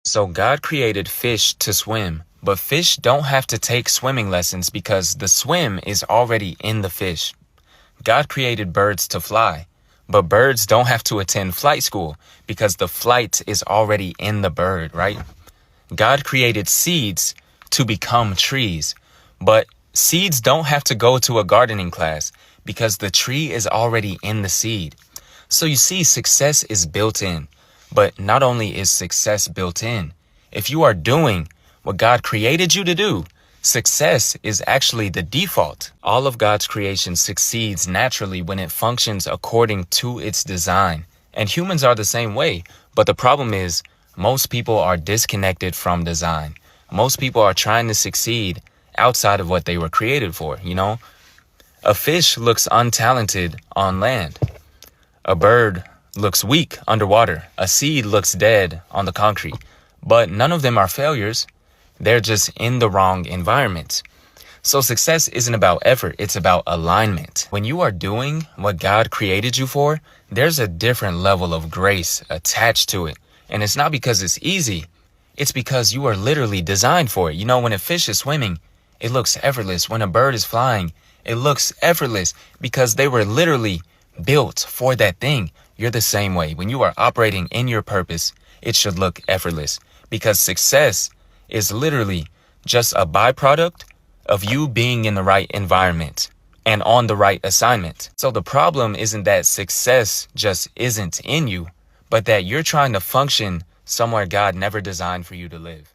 So God created fish to swim, but fish don't have to take swimming lessons because the swim is already in the fish. God created birds to fly, but birds don't have to attend flight school because the flight is already in the bird, right? God created seeds to become trees, but seeds don't have to go to a gardening class because the tree is already in the seed. So you see, success is built in. But not only is success built in, if you are doing what God created you to do, success is actually the default. All of God's creation succeeds naturally when it functions according to its design. And humans are the same way. But the problem is, most people are disconnected from design. Most people are trying to succeed outside of what they were created for, you know? A fish looks untalented on land. A bird looks weak underwater. A seed looks dead on the concrete. But none of them are failures. They're just in the wrong environment. So success isn't about effort. It's about alignment. When you are doing what God created you for, there's a different level of grace attached to it. And it's not because it's easy. It's because you are literally designed for it. You know, when a fish is swimming, it looks effortless. When a bird is flying, it looks effortless because they were literally built for that thing. You're the same way. When you are operating in your purpose, it should look effortless because success is literally just a byproduct of you being in the right environment and on the right assignment. So the problem isn't that success just isn't in you, but that you're trying to function somewhere God never designed for you to live.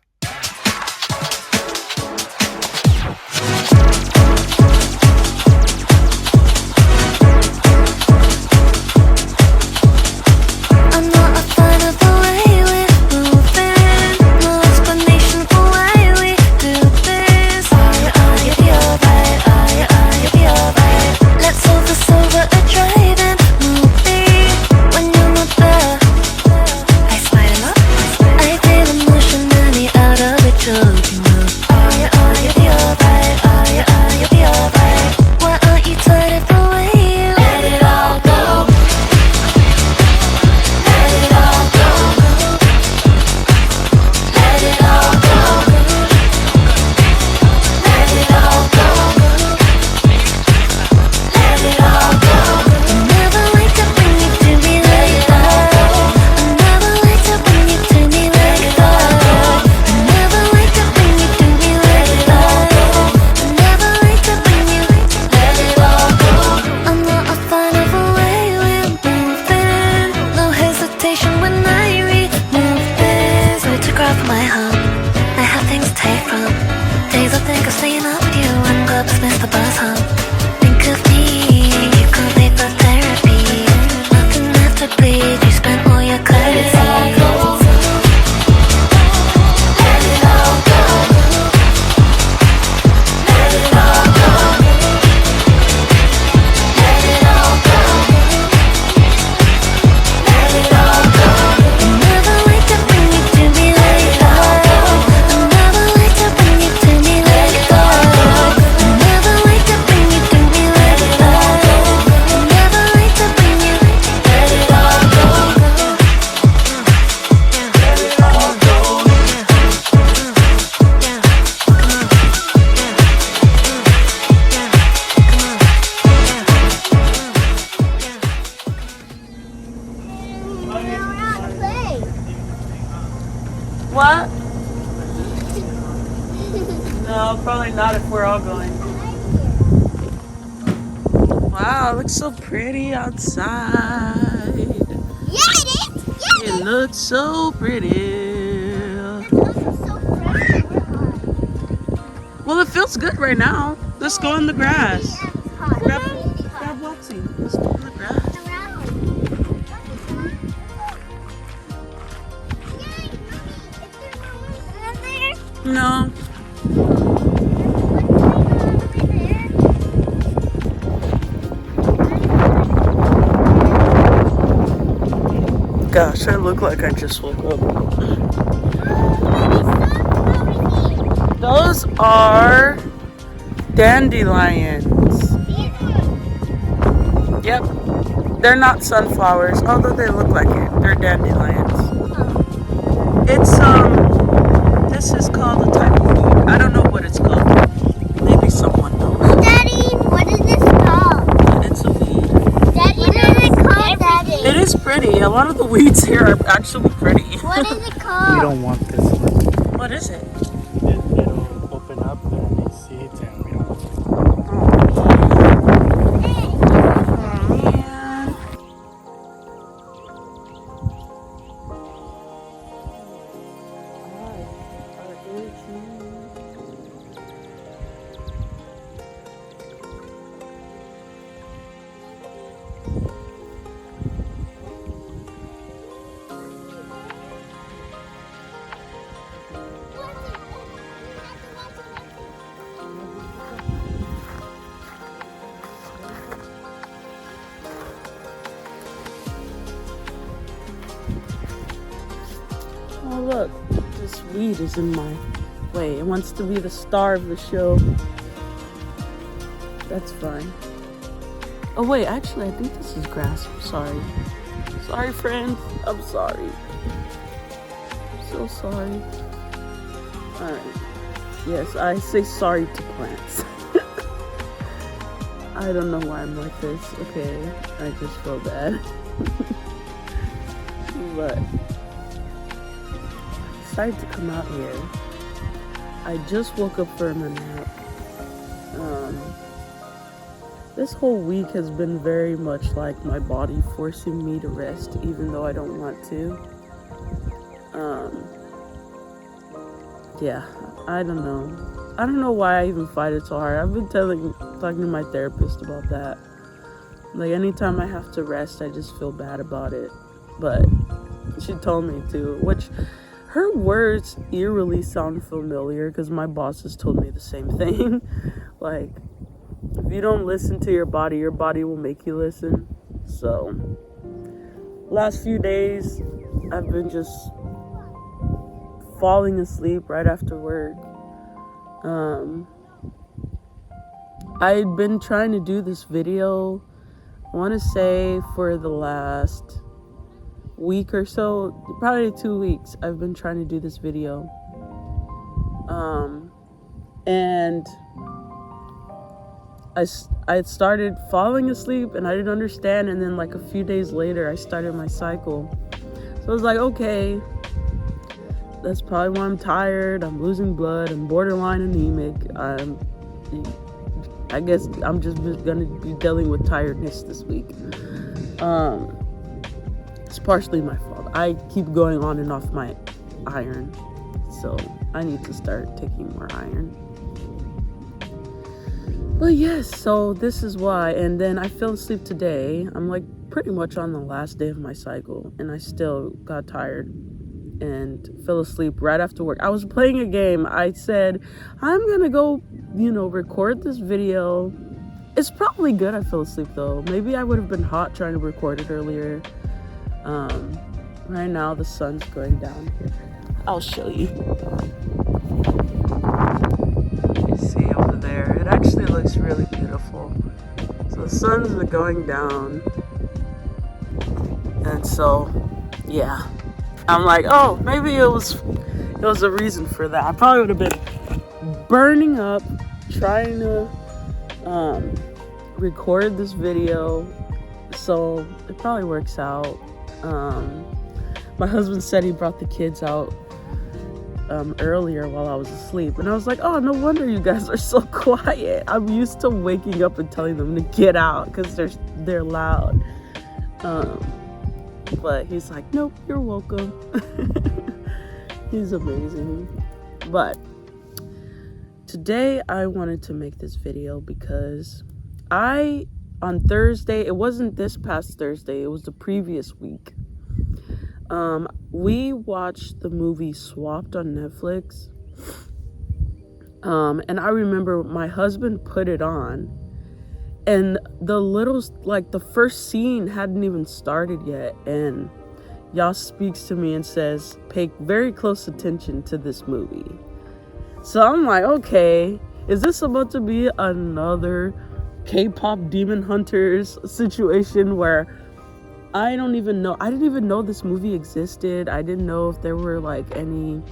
What? No, probably not if we're all going. Wow, it looks so pretty outside. Yeah, it is. Yeah, It looks so pretty. Well, it feels good right now. Let's go in the grass. Grab Lexi. Let's go in the grass. No. Gosh, I look like I just woke up. Those are dandelions. Yep. They're not sunflowers, although they look like it. They're dandelions. It's This is called a type of weed. I don't know what it's called. Maybe someone knows. Daddy, what is this called? It's a weed. Daddy, what is it called, Daddy? It is pretty. A lot of the weeds here are actually pretty. What is it called? We don't want this one. What is it? It'll open up and they see it and we don't want it. Man. Oh look, this weed is in my way. It wants to be the star of the show. That's fine. Oh wait, actually I think this is grass. I'm sorry. Sorry friends, I'm sorry. I'm so sorry. Alright. Yes, I say sorry to plants. I don't know why I'm like this. Okay, I just feel bad. But decided to come out here. I just woke up from a nap. This whole week has been very much like my body forcing me to rest even though I don't want to. Yeah, I don't know. I don't know why I even fight it so hard. I've been talking to my therapist about that. Like anytime I have to rest, I just feel bad about it. But she told me to, which her words eerily sound familiar because my boss has told me the same thing. Like, if you don't listen to your body will make you listen. So, last few days, I've been just falling asleep right after work. I'd been trying to do this video, I want to say for the last week or so, probably 2 weeks, I've been trying to do this video. And I started falling asleep and I didn't understand, and then like a few days later I started my cycle. So I was like, okay, that's probably why I'm tired, I'm losing blood, I'm borderline anemic, I guess I'm just gonna be dealing with tiredness this week. It's partially my fault. I keep going on and off my iron, so I need to start taking more iron. But yes, so this is why. And then I fell asleep today. I'm like pretty much on the last day of my cycle, and I still got tired and fell asleep right after work. I was playing a game. I said, I'm gonna go, record this video. It's probably good I fell asleep though. Maybe I would have been hot trying to record it earlier. Right now the sun's going down here. I'll show you. You see over there, it actually looks really beautiful. So the sun's going down, and so yeah, I'm like, oh, maybe it was a reason for that. I probably would have been burning up trying to record this video, so it probably works out. My husband said he brought the kids out earlier while I was asleep, and I was like, oh, no wonder you guys are so quiet. I'm used to waking up and telling them to get out because they're loud. But he's like, nope, you're welcome. He's amazing. But today I wanted to make this video because on Thursday, it wasn't this past Thursday, it was the previous week, we watched the movie Swapped on Netflix, and I remember my husband put it on, and the first scene hadn't even started yet, and Yas speaks to me and says, pay very close attention to this movie. So I'm like, okay, is this about to be another K-pop Demon Hunters situation where I didn't even know this movie existed. I didn't know if there were like any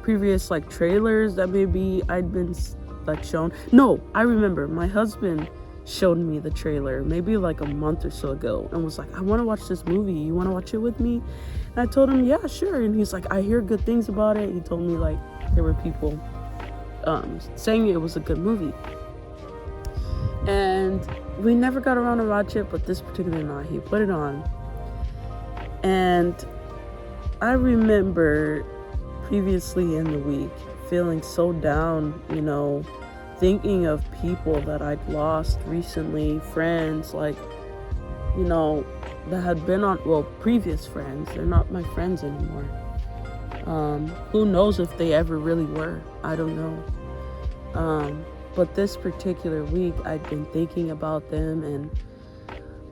previous like trailers that maybe I'd been like shown. No, I remember my husband showed me the trailer maybe like a month or so ago and was like, I want to watch this movie, you want to watch it with me? And I told him, yeah, sure. And he's like, I hear good things about it. He told me like there were people saying it was a good movie, and we never got around to watch it. But this particular night he put it on, and I remember previously in the week feeling so down, you know, thinking of people that I'd lost recently, friends, like, you know, that had been on, well, previous friends. They're not my friends anymore. Who knows if they ever really were? I don't know. But this particular week, I'd been thinking about them, and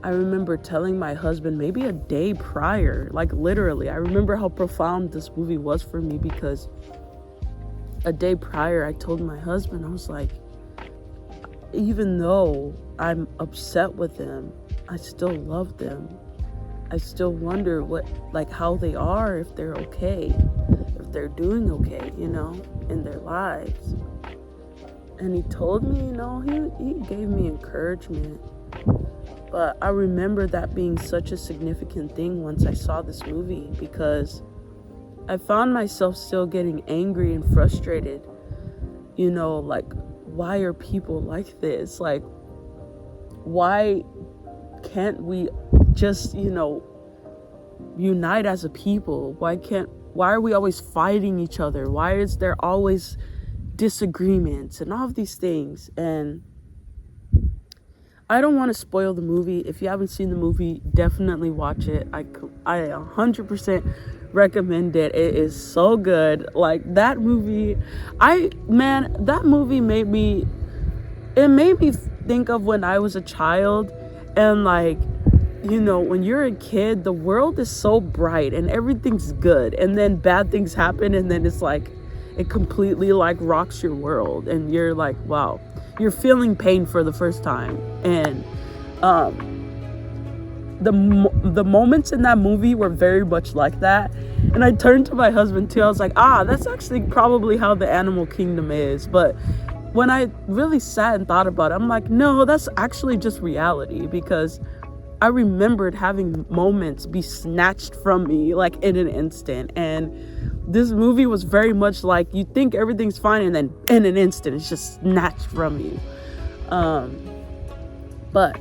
I remember telling my husband maybe a day prior, like literally, I remember how profound this movie was for me, because a day prior, I told my husband, I was like, even though I'm upset with them, I still love them. I still wonder what, like, how they are, if they're okay, if they're doing okay, you know, in their lives. And he told me, you know, he gave me encouragement. But I remember that being such a significant thing once I saw this movie, because I found myself still getting angry and frustrated. You know, like, why are people like this? Like, why can't we just, you know, unite as a people? Why are we always fighting each other? Why is there always disagreements and all of these things? And I don't want to spoil the movie. If you haven't seen the movie, definitely watch it. I 100% recommend it. It is so good. Like, that movie, that movie made me think of when I was a child, and like, you know, when you're a kid, the world is so bright and everything's good, and then bad things happen, and then it's like it completely like rocks your world, and you're like, wow, you're feeling pain for the first time. And the moments in that movie were very much like that. And I turned to my husband too. I was like, that's actually probably how the animal kingdom is. But when I really sat and thought about it, I'm like, no, that's actually just reality, because I remembered having moments be snatched from me like in an instant. And this movie was very much like, you think everything's fine, and then in an instant it's just snatched from you. But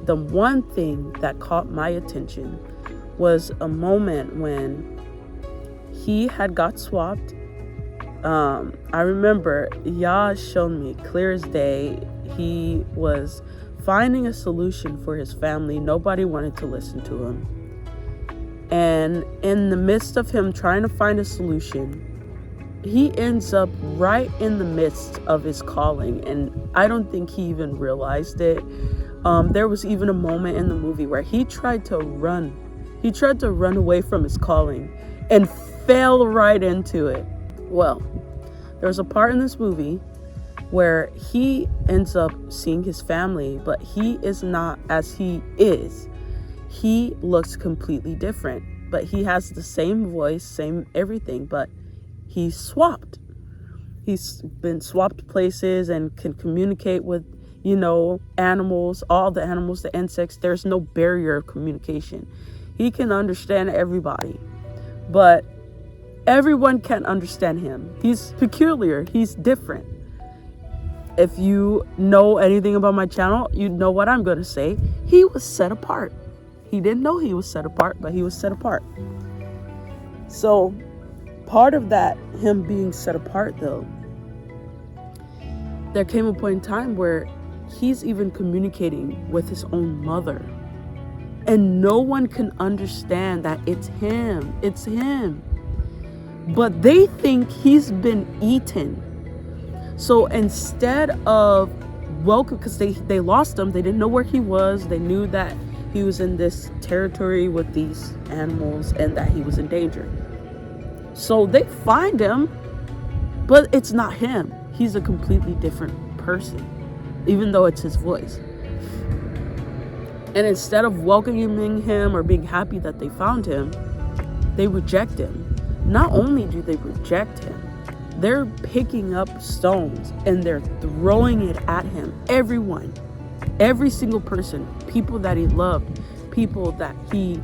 the one thing that caught my attention was a moment when he had got swapped. I remember Yah showed me clear as day. He was finding a solution for his family. Nobody wanted to listen to him. And in the midst of him trying to find a solution, he ends up right in the midst of his calling. And I don't think he even realized it. There was even a moment in the movie where he tried to run. He tried to run away from his calling and fell right into it. Well, there's a part in this movie where he ends up seeing his family, but he is not as he is. He looks completely different, but he has the same voice, same everything, but he's swapped. He's been swapped places and can communicate with, you know, animals, all the animals, the insects. There's no barrier of communication. He can understand everybody, but everyone can't understand him. He's peculiar. He's different. If you know anything about my channel, you know what I'm going to say. He was set apart. He didn't know he was set apart, but he was set apart. So part of that, him being set apart though, there came a point in time where he's even communicating with his own mother. And no one can understand that it's him. It's him. But they think he's been eaten. So instead of welcome, because they lost him, they didn't know where he was. They knew that he was in this territory with these animals and that he was in danger. So they find him, but it's not him. He's a completely different person, even though it's his voice. And instead of welcoming him or being happy that they found him, they reject him. Not only do they reject him, they're picking up stones and they're throwing it at him. Everyone, every single person, people that he loved, people that he,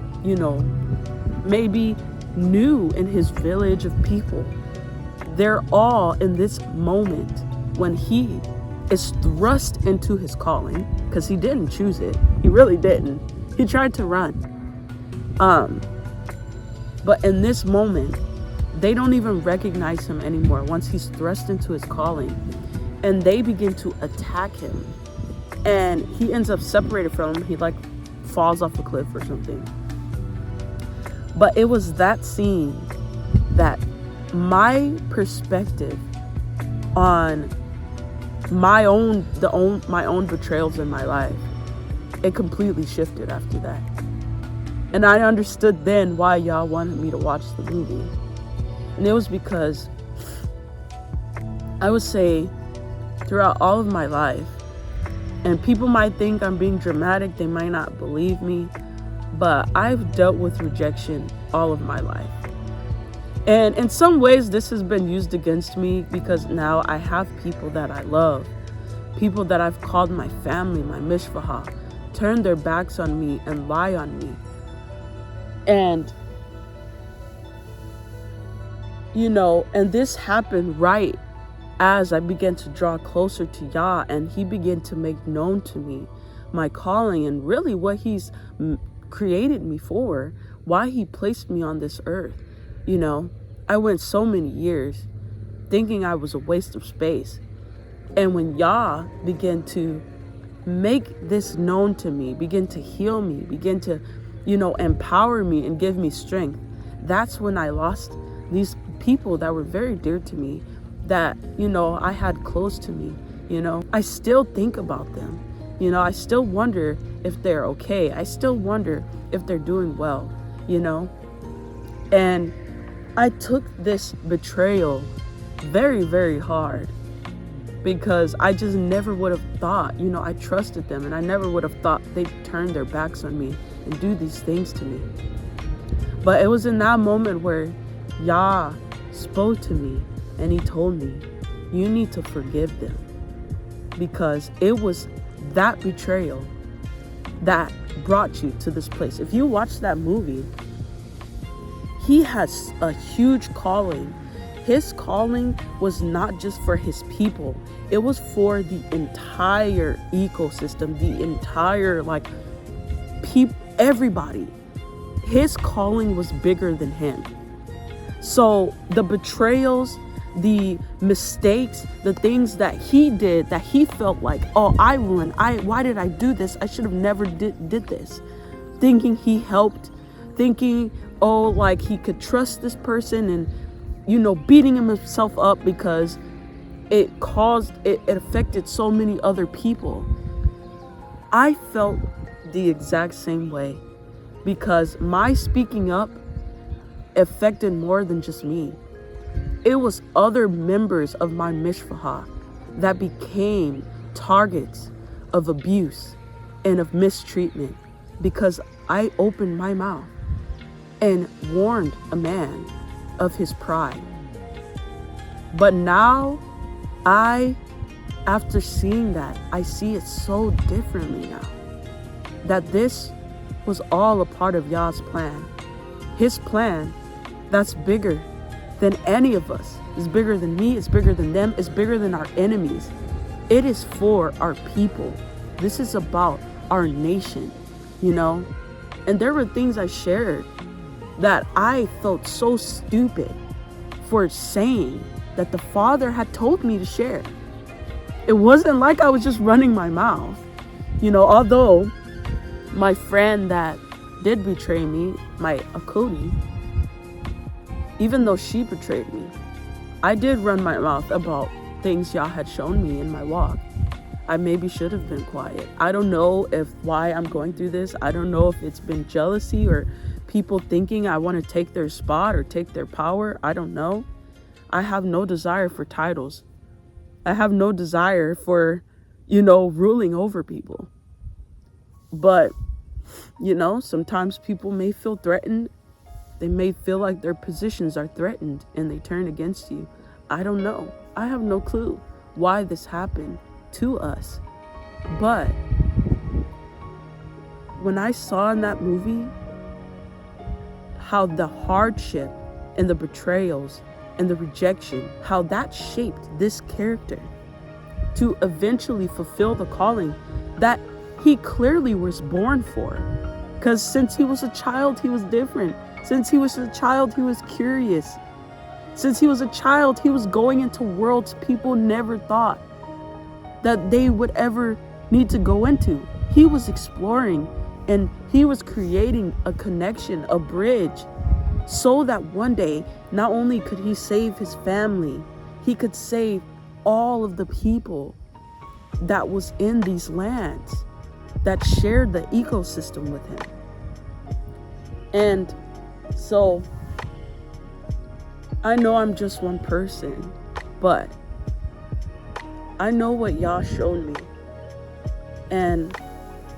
maybe knew in his village of people. They're all in this moment when he is thrust into his calling, because he didn't choose it. He really didn't. He tried to run. But in this moment, they don't even recognize him anymore once he's thrust into his calling. And they begin to attack him. And he ends up separated from them. He falls off a cliff or something. But it was that scene that my perspective on my own betrayals in my life, it completely shifted after that. And I understood then why y'all wanted me to watch the movie. And it was because I would say throughout all of my life, and people might think I'm being dramatic, they might not believe me, but I've dealt with rejection all of my life. And in some ways, this has been used against me because now I have people that I love, people that I've called my family, my mishpacha, turn their backs on me and lie on me. And, and this happened right as I began to draw closer to Yah, and he began to make known to me my calling and really what he's created me for, why he placed me on this earth. I went so many years thinking I was a waste of space. And when Yah began to make this known to me, begin to heal me, begin to, empower me and give me strength, that's when I lost these people that were very dear to me, that, I had close to me. I still think about them. I still wonder if they're okay. I still wonder if they're doing well, And I took this betrayal very, very hard because I just never would have thought, I trusted them and I never would have thought they'd turn their backs on me and do these things to me. But it was in that moment where Yah spoke to me and he told me, you need to forgive them, because it was that betrayal that brought you to this place. If you watch that movie, he has a huge calling. His calling was not just for his people. It was for the entire ecosystem, the entire everybody. His calling was bigger than him. So the betrayals, the mistakes, the things that he did, that he felt like, oh, I ruined, why did I do this? I should have never did this. Thinking he helped, thinking, oh, he could trust this person and, beating himself up because it affected so many other people. I felt the exact same way because my speaking up affected more than just me. It was other members of my mishpacha that became targets of abuse and of mistreatment because I opened my mouth and warned a man of his pride. But now, after seeing that, I see it so differently now. That this was all a part of Yah's plan. His plan that's bigger than any of us. It's bigger than me, it's bigger than them, it's bigger than our enemies. It is for our people. This is about our nation, And there were things I shared that I felt so stupid for saying that the Father had told me to share. It wasn't like I was just running my mouth. Although my friend that did betray me, my Akodi, even though she betrayed me, I did run my mouth about things Yah had shown me in my walk. I maybe should have been quiet. I don't know why I'm going through this. I don't know if it's been jealousy or people thinking I want to take their spot or take their power. I don't know. I have no desire for titles. I have no desire for, ruling over people. But, sometimes people may feel threatened. They may feel like their positions are threatened and they turn against you. I don't know. I have no clue why this happened to us. But when I saw in that movie how the hardship and the betrayals and the rejection, how that shaped this character to eventually fulfill the calling that he clearly was born for. Because since he was a child, he was different. Since he was a child, he was curious. Since he was a child, he was going into worlds people never thought that they would ever need to go into. He was exploring, and he was creating a connection, a bridge, so that one day, not only could he save his family, he could save all of the people that was in these lands that shared the ecosystem with him. And so I know I'm just one person, but I know what Yah showed me. And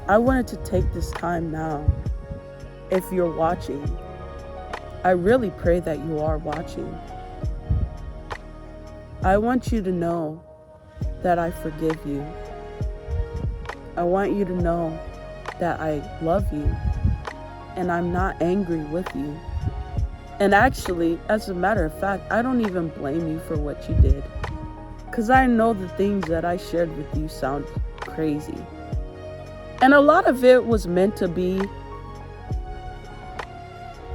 I wanted to take this time now. If you're watching, I really pray that you are watching. I want you to know that I forgive you. I want you to know that I love you and I'm not angry with you. And actually, as a matter of fact, I don't even blame you for what you did, because I know the things that I shared with you sound crazy. And a lot of it was meant to be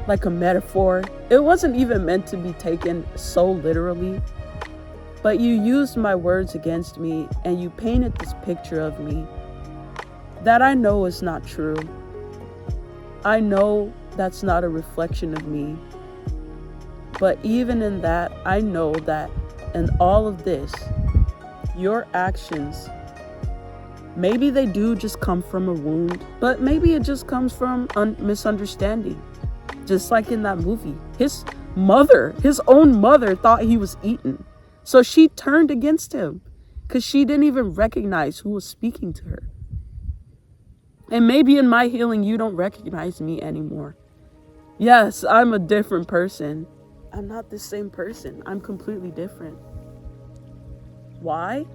like a metaphor. It wasn't even meant to be taken so literally. But you used my words against me, and you painted this picture of me that I know is not true. I know that's not a reflection of me. But even in that, I know that in all of this, your actions, maybe they do just come from a wound, but maybe it just comes from misunderstanding. Just like in that movie, his own mother thought he was eaten. So she turned against him because she didn't even recognize who was speaking to her. And maybe in my healing, you don't recognize me anymore. Yes, I'm a different person. I'm not the same person. I'm completely different. Why?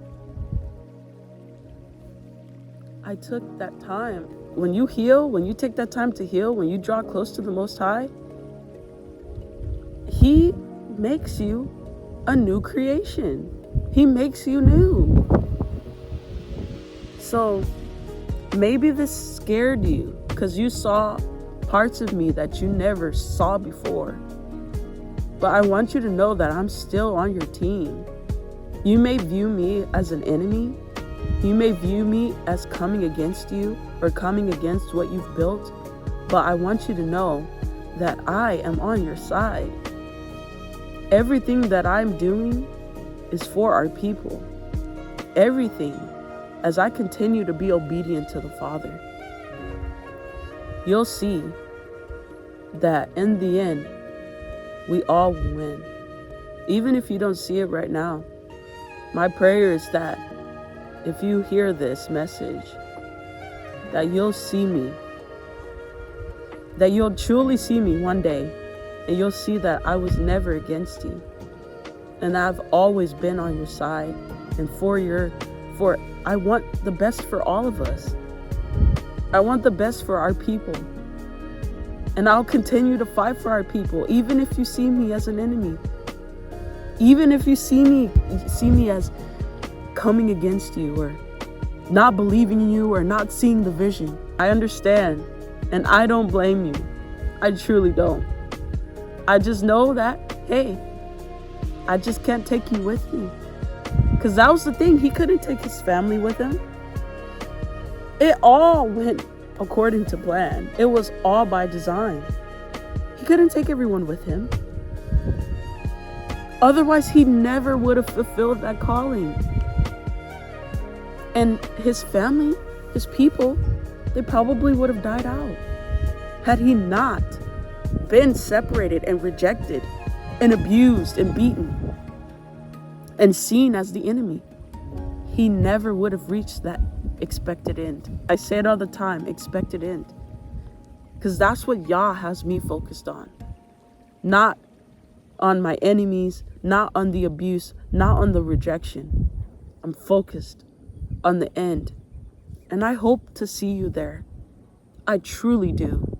I took that time. When you heal, when you take that time to heal, when you draw close to the Most High, He makes you a new creation. He makes you new. So maybe this scared you because you saw parts of me that you never saw before. But I want you to know that I'm still on your team. You may view me as an enemy. You may view me as coming against you or coming against what you've built. But I want you to know that I am on your side. Everything that I'm doing is for our people. Everything, as I continue to be obedient to the Father. You'll see that in the end, we all will win. Even if you don't see it right now, my prayer is that if you hear this message, that you'll see me, that you'll truly see me one day, and you'll see that I was never against you, and I've always been on your side, and I want the best for all of us. I want the best for our people. And I'll continue to fight for our people, even if you see me as an enemy. Even if you see me as coming against you or not believing in you or not seeing the vision. I understand, and I don't blame you. I truly don't. I just know that, hey, I just can't take you with me. Because that was the thing. He couldn't take his family with him. It all went according to plan. It was all by design. He couldn't take everyone with him. Otherwise, he never would have fulfilled that calling. And his family, his people, they probably would have died out had he not been separated and rejected and abused and beaten and seen as the enemy. He never would have reached that expected end. I say it all the time, expected end. Because that's what Yah has me focused on. Not on my enemies, not on the abuse, not on the rejection. I'm focused on the end. And I hope to see you there. I truly do.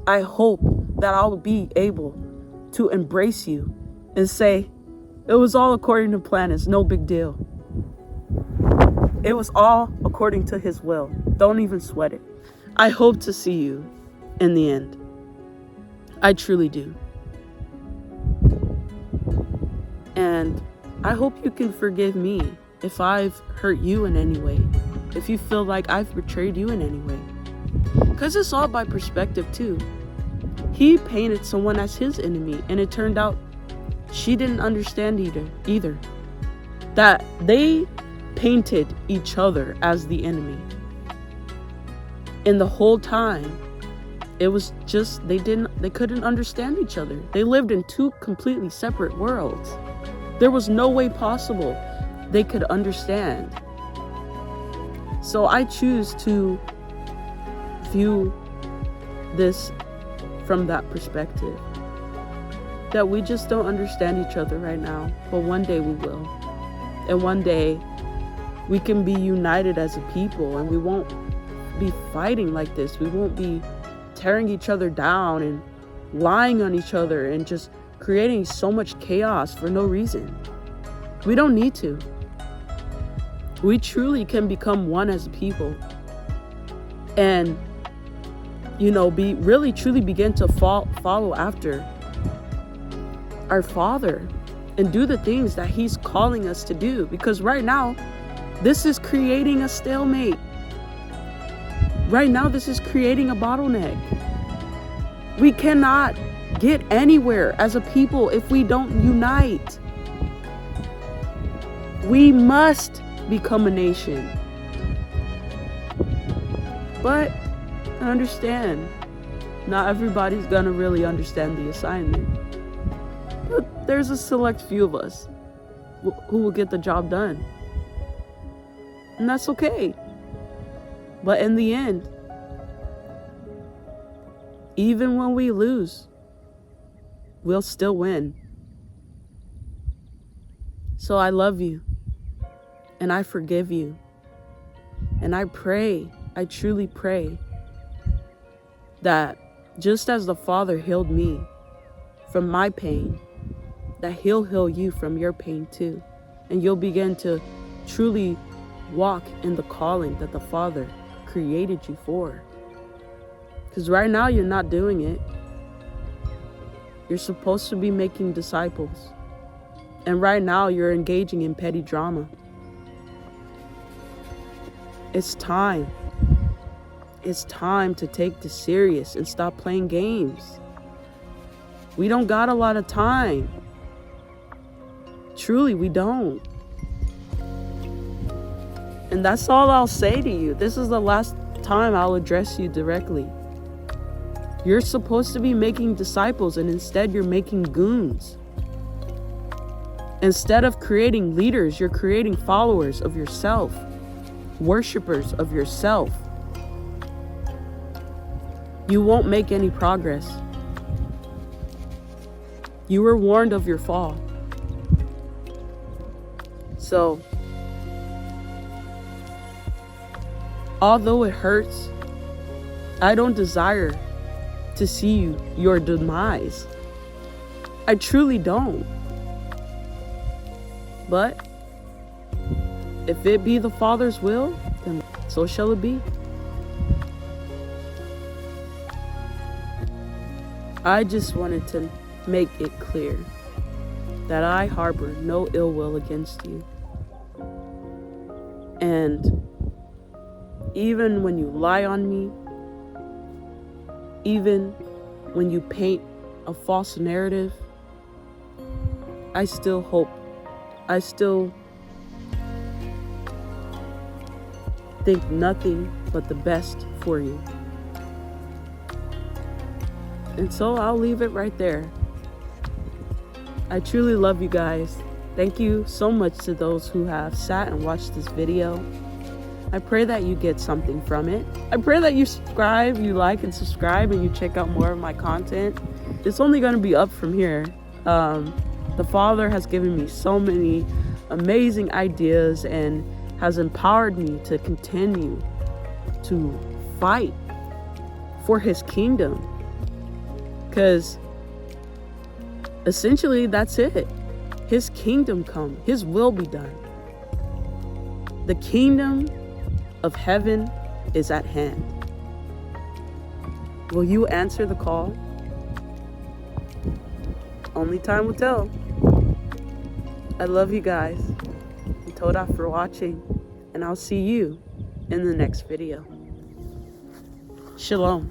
I hope that I'll be able to embrace you and say, it was all according to plan. It's no big deal. It was all according to his will. Don't even sweat it. I hope to see you in the end. I truly do. And I hope you can forgive me if I've hurt you in any way. If you feel like I've betrayed you in any way. Because it's all by perspective too. He painted someone as his enemy, and it turned out she didn't understand either. That they painted each other as the enemy. And the whole time, it was just, they couldn't understand each other. They lived in two completely separate worlds. There was no way possible they could understand. So I choose to view this from that perspective. That we just don't understand each other right now, but one day we will. And one day we can be united as a people, and we won't be fighting like this. We won't be tearing each other down and lying on each other and just creating so much chaos for no reason. We don't need to. We truly can become one as a people and, truly begin to follow after our Father and do the things that He's calling us to do. Because right now, this is creating a stalemate. Right now, this is creating a bottleneck. We cannot get anywhere as a people if we don't unite. We must become a nation. But I understand, not everybody's gonna really understand the assignment. But there's a select few of us who will get the job done. And that's okay. But in the end, even when we lose, we'll still win. So I love you. And I forgive you. And I pray, I truly pray, that just as the Father healed me from my pain, that He'll heal you from your pain too. And you'll begin to truly walk in the calling that the Father created you for. Because right now you're not doing it. You're supposed to be making disciples. And right now you're engaging in petty drama. It's time. It's time to take this serious and stop playing games. We don't got a lot of time. Truly, we don't. And that's all I'll say to you. This is the last time I'll address you directly. You're supposed to be making disciples, and instead you're making goons. Instead of creating leaders, you're creating followers of yourself, worshipers of yourself. You won't make any progress. You were warned of your fall. So, although it hurts, I don't desire to see your demise. I truly don't. But if it be the Father's will, then so shall it be. I just wanted to make it clear that I harbor no ill will against you. And even when you lie on me, even when you paint a false narrative, I still hope, I still think nothing but the best for you. And so I'll leave it right there. I truly love you guys. Thank you so much to those who have sat and watched this video. I pray that you get something from it. I pray that you subscribe, you like and subscribe, and you check out more of my content. It's only going to be up from here. The Father has given me so many amazing ideas and has empowered me to continue to fight for his kingdom. Because essentially that's it. His kingdom come, his will be done. The kingdom of heaven is at hand. Will you answer the call? Only time will tell. I love you guys. And Toda for watching. And I'll see you in the next video. Shalom.